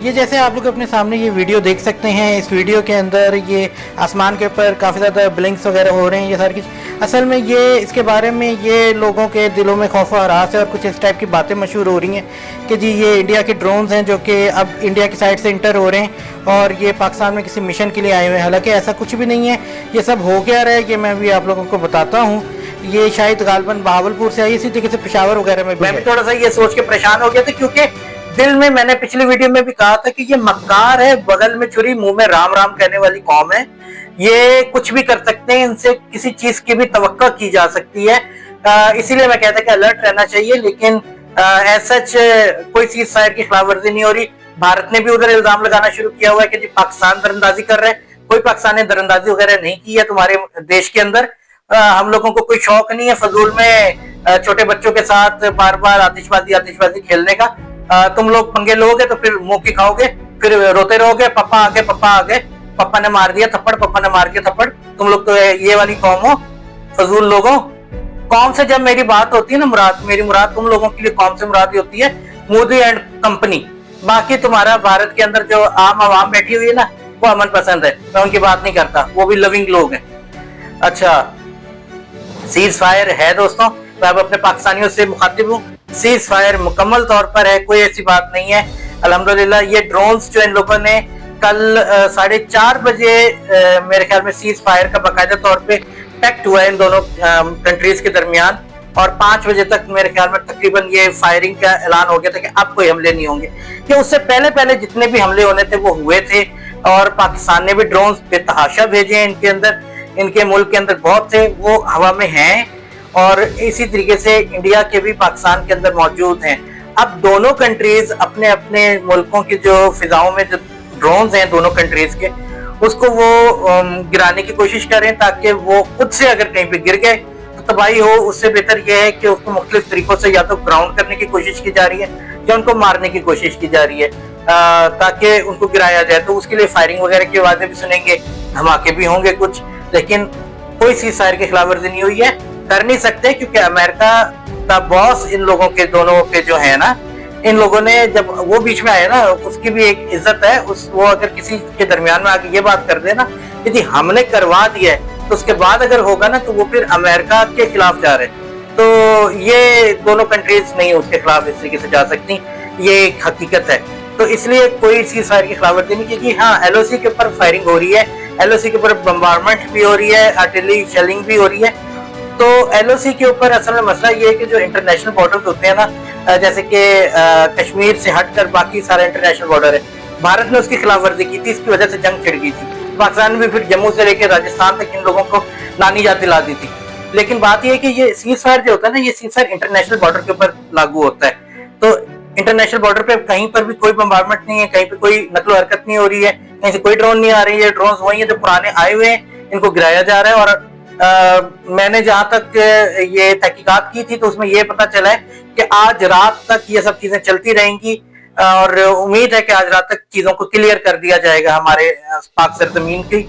یہ جیسے آپ لوگ اپنے سامنے یہ ویڈیو دیکھ سکتے ہیں، اس ویڈیو کے اندر یہ آسمان کے اوپر کافی زیادہ بلنکس وغیرہ ہو رہے ہیں، یہ ساری اصل میں یہ اس کے بارے میں یہ لوگوں کے دلوں میں خوف و ہراس ہے، اور کچھ اس ٹائپ کی باتیں مشہور ہو رہی ہیں کہ جی یہ انڈیا کے ڈرونز ہیں جو کہ اب انڈیا کی سائڈ سے انٹر ہو رہے ہیں اور یہ پاکستان میں کسی مشن کے لیے آئے ہوئے ہیں، حالانکہ ایسا کچھ بھی نہیں ہے، یہ سب ہو گیا رہا ہے، یہ میں بھی آپ لوگوں کو بتاتا ہوں۔ یہ شاید غالباً بہاولپور سے آئی، اسی طریقے سے پشاور وغیرہ میں بھی تھوڑا سا یہ سوچ کے پریشان ہو گیا تھا، کیونکہ دل میں نے پچھلی ویڈیو میں بھی کہا تھا کہ یہ مکار ہے، بغل میں چھری منہ میں رام رام کہنے والی قوم ہے، یہ کچھ بھی کر سکتے ہیں، ان سے کسی چیز کی بھی توقع کی جا سکتی ہے، اسی لیے میں کہتا کہ الرٹ رہنا چاہیے، لیکن ایز سچ کوئی سیز فائر کی خلاف ورزی نہیں ہو رہی۔ بھارت نے بھی ادھر الزام لگانا شروع کیا ہوا ہے کہ جی پاکستان درندازی کر رہے ہیں، کوئی پاکستان نے درندازی وغیرہ نہیں کی ہے تمہارے دیش کے اندر، ہم لوگوں کو کوئی شوق نہیں ہے فضول میں چھوٹے بچوں کے ساتھ بار بار آتش بازی کھیلنے کا، تم لوگ پنگے لو گے تو پھر منہ کی کھاؤ گے، پھر روتے رہو گے، پپا آ گئے، پپا نے مار دیا تھپڑ، تم لوگ تو یہ والی قوم ہو فضول لوگوں۔ قوم سے جب میری بات ہوتی ہے نا میری مراد تم لوگوں کے لیے قوم سے مراد ہوتی ہے مودی اینڈ کمپنی، باقی تمہارا بھارت کے اندر جو عام عوام بیٹھی ہوئی ہے نا وہ امن پسند ہے، میں ان کی بات نہیں کرتا، وہ بھی لونگ لوگ ہیں۔ اچھا سیز فائر ہے دوستوں، میں اب اپنے پاکستانیوں سے مخاطب ہوں، سیز فائر مکمل طور پر ہے، کوئی ایسی بات نہیں ہے الحمدللہ۔ یہ ڈرونز جو ان لوگوں نے کل 4:30 بجے میرے خیال میں سیز فائر کا باقاعدہ طور پہ ٹیکٹ ہوا ہے ان دونوں کنٹریز کے درمیان، اور 5 بجے تک میرے خیال میں تقریباً یہ فائرنگ کا اعلان ہو گیا تھا کہ اب کوئی حملے نہیں ہوں گے، کہ اس سے پہلے جتنے بھی حملے ہونے تھے وہ ہوئے تھے، اور پاکستان نے بھی ڈرونز بے تحاشا بھیجے ہیں ان کے ملک کے اندر بہت تھے، وہ ہوا میں ہیں، اور اسی طریقے سے انڈیا کے بھی پاکستان کے اندر موجود ہیں۔ اب دونوں کنٹریز اپنے اپنے ملکوں کی جو فضاؤں میں جو ڈرونز ہیں دونوں کنٹریز کے، اس کو وہ گرانے کی کوشش کریں، تاکہ وہ خود سے اگر کہیں پہ گر گئے تو تباہی ہو۔ اس سے بہتر یہ ہے کہ اس کو مختلف طریقوں سے یا تو گراؤنڈ کرنے کی کوشش کی جا رہی ہے یا ان کو مارنے کی کوشش کی جا رہی ہے، تاکہ ان کو گرایا جائے۔ تو اس کے لیے فائرنگ وغیرہ کی آوازیں بھی سنیں گے، دھماکے بھی ہوں گے کچھ، لیکن کوئی سیز فائر کی خلاف ورزی نہیں ہوئی ہے، کر نہیں سکتے، کیونکہ امریکہ کا باس ان لوگوں کے دونوں کے جو ہے نا، ان لوگوں نے جب وہ بیچ میں آئے نا، اس کی بھی ایک عزت ہے، وہ اگر کسی کے درمیان میں آگے یہ بات کر دے نا کہ جی ہم نے کروا دیا ہے، تو اس کے بعد اگر ہوگا نا تو وہ پھر امریکہ کے خلاف جا رہے، تو یہ دونوں کنٹریز نہیں اس کے خلاف اس طریقے سے جا سکتی، یہ ایک حقیقت ہے۔ تو اس لیے کوئی سیز فائر کی خلاف ورزی نہیں، کیونکہ ہاں ایل او سی کے اوپر فائرنگ ہو رہی ہے، ایل او سی کے اوپر بمبارمنٹ بھی ہو رہی ہے، آرٹلری شیلنگ بھی ہو رہی ہے۔ تو ایل او سی کے اوپر اصل میں مسئلہ یہ ہے کہ جو انٹرنیشنل بارڈر ہوتے ہیں نا، جیسے کہ کشمیر سے ہٹ کر باقی سارا انٹرنیشنل بارڈر ہے، بھارت نے اس کی خلاف ورزی کی تھی، اس کی وجہ سے جنگ چھڑ گئی تھی، پاکستان نے بھی پھر جموں سے لے کے راجستھان تک ان لوگوں کو نانی یاد دلا دی تھی۔ لیکن بات یہ ہے کہ یہ سیز فائر جو ہوتا ہے نا، یہ سیز فائر انٹرنیشنل بارڈر کے اوپر لاگو ہوتا ہے، تو انٹرنیشنل بارڈر پہ کہیں پر بھی کوئی بمبارمنٹ نہیں ہے، کہیں پہ کوئی نقل و حرکت نہیں ہو رہی ہے، کہیں سے کوئی ڈرون نہیں آ رہی ہے، ڈرونز وہی ہیں جو پرانے آئے ہوئے ہیں، ان کو گرایا جا رہا ہے۔ اور میں نے جہاں تک یہ تحقیقات کی تھی تو اس میں یہ پتا چلا ہے کہ آج رات تک یہ سب چیزیں چلتی رہیں گی، اور امید ہے کہ آج رات تک چیزوں کو کلیئر کر دیا جائے گا، ہمارے پاک سرزمین کی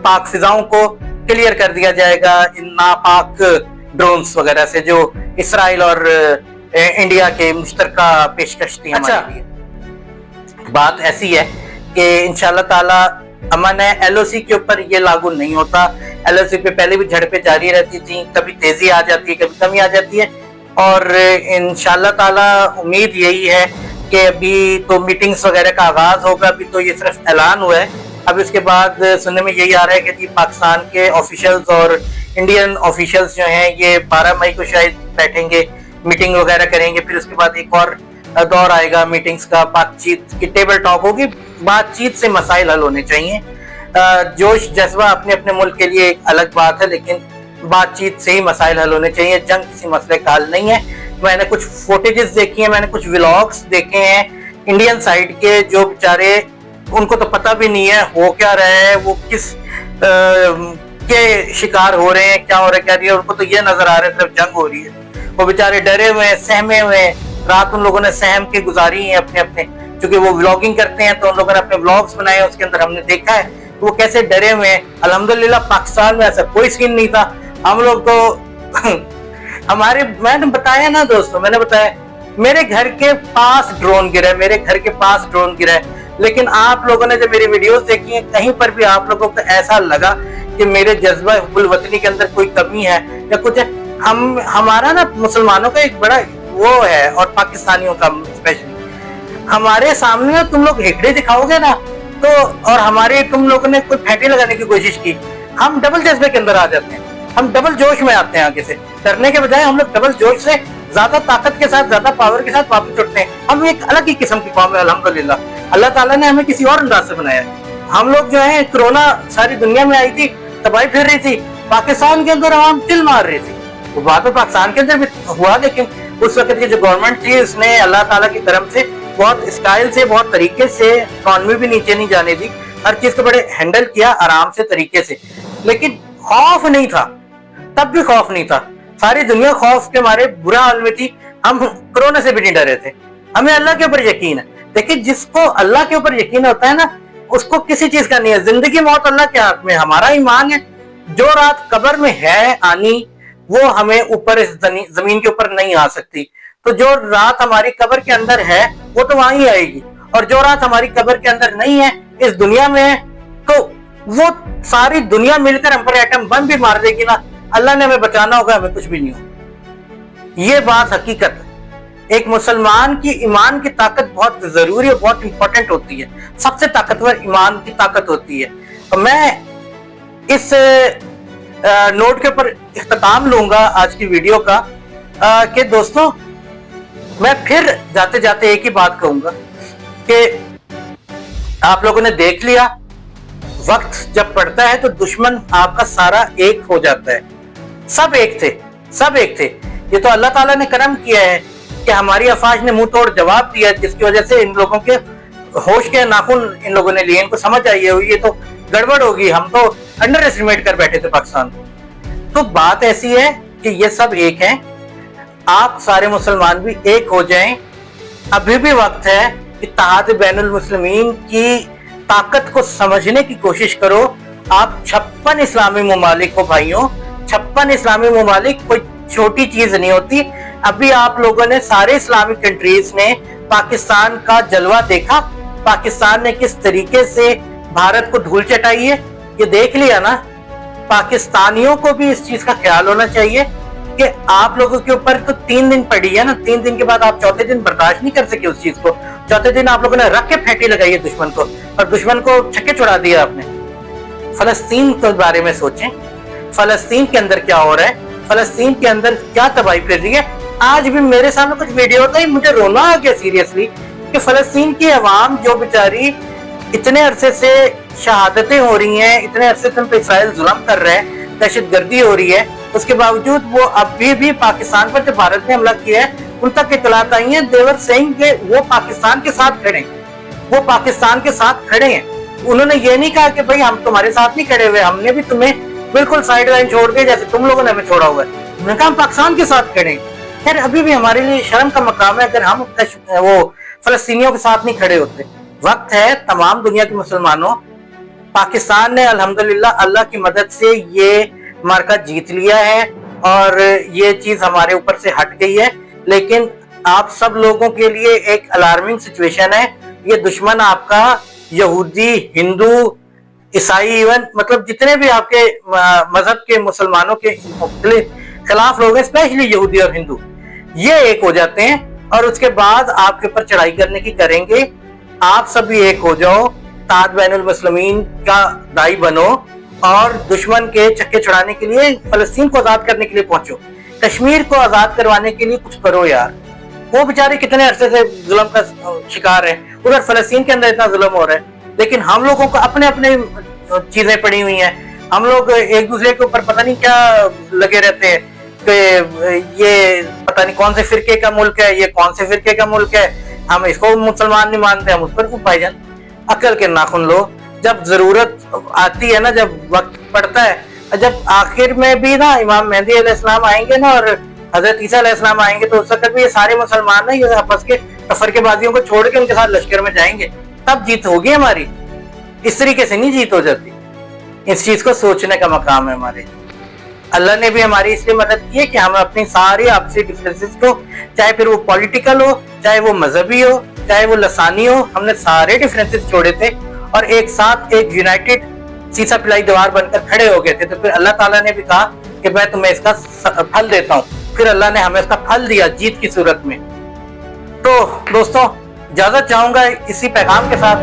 پاک فضاؤں کو کلیئر کر دیا جائے گا ان ناپاک ڈرونز وغیرہ سے جو اسرائیل اور انڈیا کے مشترکہ پیشکش تھی ہمارے لیے۔ بات ایسی ہے کہ انشاءاللہ تعالی امن ہے، ایل او سی کے اوپر یہ لاگو نہیں ہوتا، ایل او سی پہ پہلے بھی جھڑپیں جاری رہتی تھیں، کبھی تیزی آ جاتی ہے کبھی کمی آ جاتی ہے، اور انشاءاللہ تعالی امید یہی ہے کہ ابھی تو میٹنگز وغیرہ کا آغاز ہوگا، ابھی تو یہ صرف اعلان ہوا ہے، اب اس کے بعد سننے میں یہی آ رہا ہے کہ جی پاکستان کے آفیشلز اور انڈین آفیشلز جو ہیں یہ 12 مئی کو شاید بیٹھیں گے، میٹنگ وغیرہ کریں گے، پھر اس کے بعد ایک اور دور آئے گا میٹنگز کا، بات چیت کی ٹیبل ٹاک ہوگی، بات چیت سے مسائل حل ہونے چاہیے۔ جوش جذبہ اپنے اپنے ملک کے لیے ایک الگ بات ہے، لیکن بات چیت سے ہی مسائل حل ہونے چاہیے، جنگ کسی مسئلے کا حل نہیں ہے۔ میں نے کچھ فوٹیجز دیکھی ہیں، میں نے کچھ ولاگز دیکھے ہیں انڈین سائیڈ کے، جو بیچارے ان کو تو پتہ بھی نہیں ہے ہو کیا رہا ہے، وہ کس کے شکار ہو رہے ہیں، کیا ہو رہا ہے کیا نہیں ہے، ان کو تو یہ نظر آ رہا ہے صرف جنگ ہو رہی ہے، وہ بیچارے ڈرے ہوئے ہیں، سہمے ہوئے ہیں، رات ان لوگوں نے سہم کے گزاری ہیں اپنے چونکہ وہ ولاگنگ کرتے ہیں تو ان لوگوں نے اپنے ولاگز بنائے، اس کے اندر ہم نے دیکھا ہے وہ کیسے ڈرے ہوئے ہیں۔ الحمدللہ پاکستان میں ایسا کوئی سین نہیں تھا، ہم لوگ تو میں نے بتایا نا دوستوں، میں نے بتایا میرے گھر کے پاس ڈرون گرا ہے، میرے گھر کے پاس ڈرون گرا ہے، لیکن آپ لوگوں نے جب میری ویڈیوز دیکھی ہیں کہیں پر بھی آپ لوگوں کو ایسا لگا کہ میرے جذبہ حب الوطنی کے اندر کوئی کمی ہے یا کچھ ہے، ہمارا نا مسلمانوں کا ایک بڑا وہ ہے، اور پاکستانیوں کا اسپیشلی، ہمارے سامنے نا تم لوگ ہکڑے دکھاؤ گے نا تو، اور ہمارے تم لوگوں نے کوئی پھینٹی لگانے کی کوشش کی، ہم ڈبل جذبے کے اندر آ جاتے ہیں، ہم ڈبل جوش میں آتے ہیں، آگے سے ڈرنے کے بجائے ہم لوگ ڈبل جوش سے زیادہ طاقت کے ساتھ، زیادہ پاور کے ساتھ واپس اٹھتے ہیں۔ ہم ایک الگ ہی قسم کی قوم ہے الحمدللہ، اللہ تعالیٰ نے ہمیں کسی اور انداز سے بنایا ہے۔ ہم لوگ جو ہیں کرونا ساری دنیا میں آئی تھی، تباہی پھر رہی تھی، پاکستان کے اندر عوام چل مار رہی تھی، وہ بات تو پاکستان کے اندر بھی ہوا، لیکن اس وقت کی جو گورنمنٹ تھی اس نے اللہ تعالیٰ کی طرف سے بہت اسٹائل سے، بہت طریقے سے اکانومی بھی نیچے نہیں جانے دی، ہر چیز کو بڑے ہینڈل کیا آرام سے طریقے سے، لیکن خوف نہیں تھا، تب بھی خوف نہیں تھا، ساری دنیا خوف کے مارے برا حال میں تھی، ہم کرونا سے بھی نہیں ڈرے تھے، ہمیں اللہ کے اوپر یقین ہے۔ لیکن جس کو اللہ کے اوپر یقین ہوتا ہے نا، اس کو کسی چیز کا نہیں ہے، زندگی موت اللہ کے ہاتھ میں، ہمارا ایمان ہے، جو رات قبر میں ہے آنی وہ ہمیں اوپر زمین کے اوپر نہیں آ سکتی، تو جو رات ہماری قبر کے اندر ہے وہ تو وہاں ہی آئے گی، اور جو رات ہماری قبر کے اندر نہیں ہے اس دنیا میں ہے، تو وہ ساری دنیا مل کر ہم پر ایٹم بم بھی مار دے گی نا، اللہ نے ہمیں بچانا ہوگا، ہمیں کچھ بھی نہیں ہوگا۔ یہ بات حقیقت ہے۔ ایک مسلمان کی ایمان کی طاقت بہت ضروری اور بہت امپورٹنٹ ہوتی ہے، سب سے طاقتور ایمان کی طاقت ہوتی ہے۔ اور میں اس نوٹ کے اوپر اختتام لوں گا آج کی ویڈیو کا کہ دوستوں، میں پھر جاتے جاتے ایک ہی بات کہوں گا کہ آپ لوگوں نے دیکھ لیا، وقت جب پڑتا ہے تو دشمن آپ کا سارا ایک ہو جاتا ہے، سب ایک تھے، سب ایک تھے۔ یہ تو اللہ تعالیٰ نے کرم کیا ہے کہ ہماری افواج نے منہ توڑ جواب دیا، جس کی وجہ سے ان لوگوں کے ہوش کے ناخن ان لوگوں نے لیے، ان کو سمجھ آئی ہے یہ تو گڑبڑ ہوگی، ہم تو انڈر ایسٹیمیٹ کر بیٹھے تھے پاکستان کو۔ تو بات ایسی ہے کہ یہ سب ایک ہیں، آپ سارے مسلمان بھی ایک ہو جائیں، ابھی بھی وقت ہے۔ اتحاد بین المسلمین کی طاقت کو سمجھنے کی کوشش کرو۔ آپ 56 اسلامی ممالک ہو بھائیوں، 56 اسلامی ممالک کوئی چھوٹی چیز نہیں ہوتی۔ ابھی آپ لوگوں نے سارے اسلامک کنٹریز نے پاکستان کا جلوہ دیکھا، پاکستان نے کس طریقے سے بھارت کو دھول چٹائی ہے، یہ دیکھ لیا نا۔ پاکستانیوں کو بھی اس چیز کا خیال ہونا چاہیے کہ آپ لوگوں کے اوپر تو 3 دن پڑی ہے نا، 3 دن کے بعد آپ چوتھے دن برداشت نہیں کر سکے اس چیز کو، چوتھے دن آپ لوگوں نے رکھ کے پھینٹی لگائی ہے دشمن کو، اور دشمن کو چھکے چھڑا دیا آپ نے۔ فلسطین کے بارے میں سوچیں، فلسطین کے اندر کیا ہو رہا ہے، فلسطین کے اندر کیا تباہی پھیل رہی ہے۔ آج بھی میرے سامنے کچھ ویڈیو ہوتا ہے، مجھے رونا آ گیا سیریسلی کہ فلسطین کی عوام جو بیچاری اتنے عرصے سے شہادتیں ہو رہی ہیں، اتنے عرصے سے ان پہ اسرائیل ظلم کر رہے ہیں، دہشت گردی ہو رہی ہے، اس کے باوجود وہ ابھی بھی پاکستان پر جو بھارت نے حملہ کیا ہے ان تک اطلاعات آئی ہیں، دیور سنگھ کے وہ پاکستان کے ساتھ کھڑے ہیں، وہ پاکستان کے ساتھ کھڑے ہیں۔ انہوں نے یہ نہیں کہا کہ بھائی ہم تمہارے ساتھ نہیں کھڑے ہوئے، ہم نے بھی تمہیں بالکل سائیڈ لائن چھوڑ کے جیسے تم لوگوں نے ہمیں چھوڑا ہوا ہے، انہوں نے کہا ہم پاکستان کے ساتھ کھڑے ہیں۔ خیر ابھی بھی ہمارے لیے شرم کا مقام ہے اگر ہم وہ فلسطینیوں کے ساتھ نہیں کھڑے ہوتے۔ وقت ہے تمام دنیا کے مسلمانوں، پاکستان نے الحمدللہ اللہ کی مدد سے یہ مارکا جیت لیا ہے اور یہ چیز ہمارے اوپر سے ہٹ گئی ہے، لیکن آپ سب لوگوں کے لیے ایک الارمنگ سچویشن ہے۔ یہ دشمن آپ کا یہودی، ہندو، عیسائی، ایون مطلب جتنے بھی آپ کے مذہب کے مسلمانوں کے مختلف خلاف لوگ ہیں، اسپیشلی یہودی اور ہندو، یہ ایک ہو جاتے ہیں اور اس کے بعد آپ کے اوپر چڑھائی کرنے کی کریں گے۔ آپ سب بھی ایک ہو جاؤ، اتحاد بین المسلمین کا دائی بنو اور دشمن کے چکے چھڑانے کے لیے، فلسطین کو آزاد کرنے کے لیے پہنچو، کشمیر کو آزاد کروانے کے لیے کچھ کرو یار۔ وہ بیچارے کتنے عرصے سے ظلم کا شکار ہیں، ادھر فلسطین کے اندر اتنا ظلم ہو رہا ہے، لیکن ہم لوگوں کو اپنے اپنے چیزیں پڑی ہوئی ہیں، ہم لوگ ایک دوسرے کے اوپر پتہ نہیں کیا لگے رہتے ہیں کہ یہ پتہ نہیں کون سے فرقے کا ملک ہے، یہ کون سے فرقے کا ملک ہے، ہم اس کو مسلمان نہیں مانتے، ہم اس پر بھائی جان عقل کے ناخن لو۔ جب ضرورت آتی ہے نا، جب وقت پڑتا ہے، جب آخر میں بھی نا امام مہدی علیہ السلام آئیں گے نا اور حضرت عیسیٰ علیہ السلام آئیں گے، تو اس وقت بھی یہ سارے مسلمان نا یہ آپس کے فرقے بازیوں کو چھوڑ کے ان کے ساتھ لشکر میں جائیں گے، تب جیت ہوگی ہماری۔ اس طریقے سے نہیں جیت ہو جاتی، اس چیز کو سوچنے کا مقام ہے ہمارے۔ اللہ نے بھی ہماری اس لیے مدد کی ہے کہ ہم اپنی ساری آپسی ڈفرینسز کو، چاہے پھر وہ پولیٹیکل ہو، چاہے وہ مذہبی ہو، چاہے وہ لسانی ہو، ہم نے سارے ڈفرینسز چھوڑے تھے اور ایک ساتھ ایک یونائٹڈ سیسا پلائی دیوار بن کر کھڑے ہو گئے تھے. تو پھر اللہ تعالیٰ نے بھی کہا کہ میں تمہیں اس کا پھل دیتا ہوں. پھر اللہ نے ہمیں اس کا پھل دیا جیت کی صورت میں. تو دوستوں اجازت چاہوں گا اسی پیغام کے ساتھ